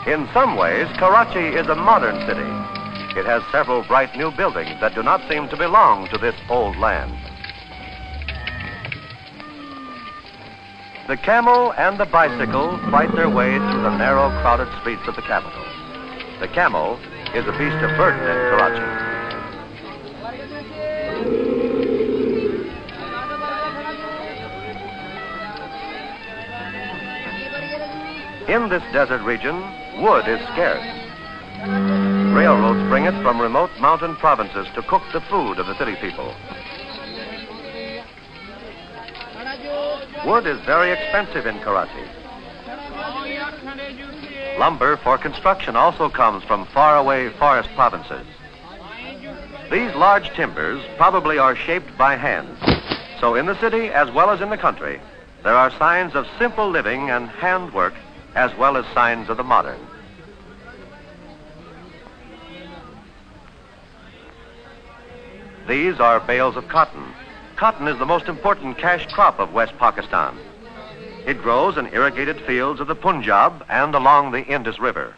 In some ways, Karachi is a modern city. It has several bright new buildings that do not seem to belong to this old land. The camel and the bicycle fight their way through the narrow, crowded streets of the capital. The camel is a beast of burden in Karachi. In this desert region, wood is scarce. Railroads bring it from remote mountain provinces to cook the food of the city people. Wood is very expensive in Karachi. Lumber for construction also comes from faraway forest provinces. These large timbers probably are shaped by hand. So in the city as well as in the country, there are signs of simple living and handwork as well as signs of the modern. These are bales of cotton. Cotton is the most important cash crop of West Pakistan. It grows in irrigated fields of the Punjab and along the Indus River.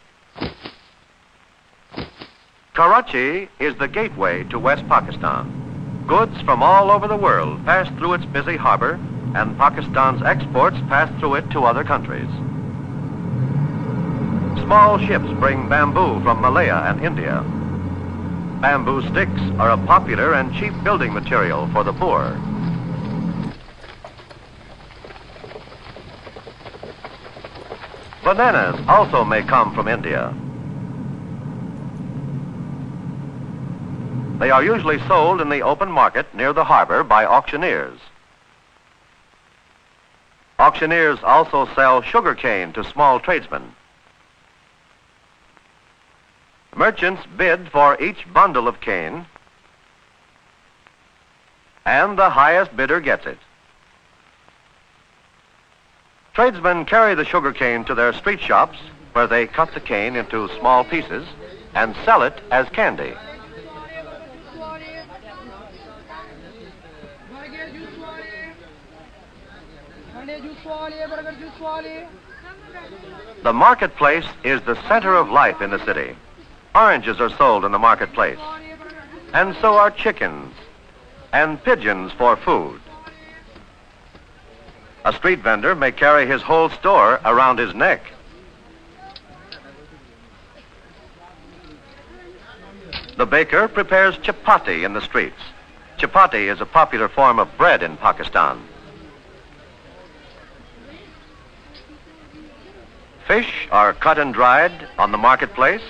Karachi is the gateway to West Pakistan. Goods from all over the world pass through its busy harbor, and Pakistan's exports pass through it to other countries. Small ships bring bamboo from Malaya and India. Bamboo sticks are a popular and cheap building material for the poor. Bananas also may come from India. They are usually sold in the open market near the harbor by auctioneers. Auctioneers also sell sugarcane to small tradesmen. Merchants bid for each bundle of cane, and the highest bidder gets it. Tradesmen carry the sugarcane to their street shops, where they cut the cane into small pieces and sell it as candy. The marketplace is the center of life in the city. Oranges are sold in the marketplace, and so are chickens and pigeons for food. A street vendor may carry his whole store around his neck. The baker prepares chapati in the streets. Chapati is a popular form of bread in Pakistan. Fish are cut and dried on the marketplace,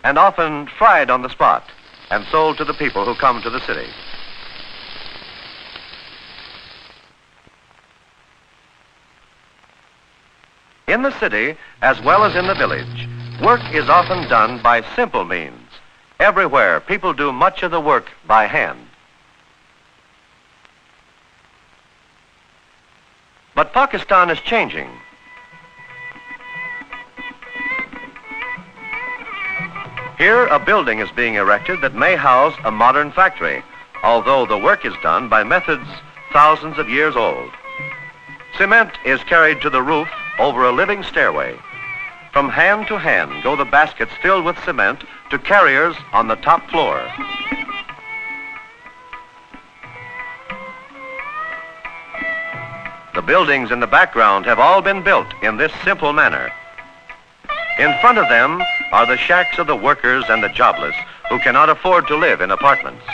and often fried on the spot and sold to the people who come to the city. In the city, as well as in the village, work is often done by simple means. Everywhere, people do much of the work by hand. But Pakistan is changing. Here, a building is being erected that may house a modern factory, although the work is done by methods thousands of years old. Cement is carried to the roof over a living stairway. From hand to hand go the baskets filled with cement to carriers on the top floor. The buildings in the background have all been built in this simple manner. In front of them are the shacks of the workers and the jobless who cannot afford to live in apartments.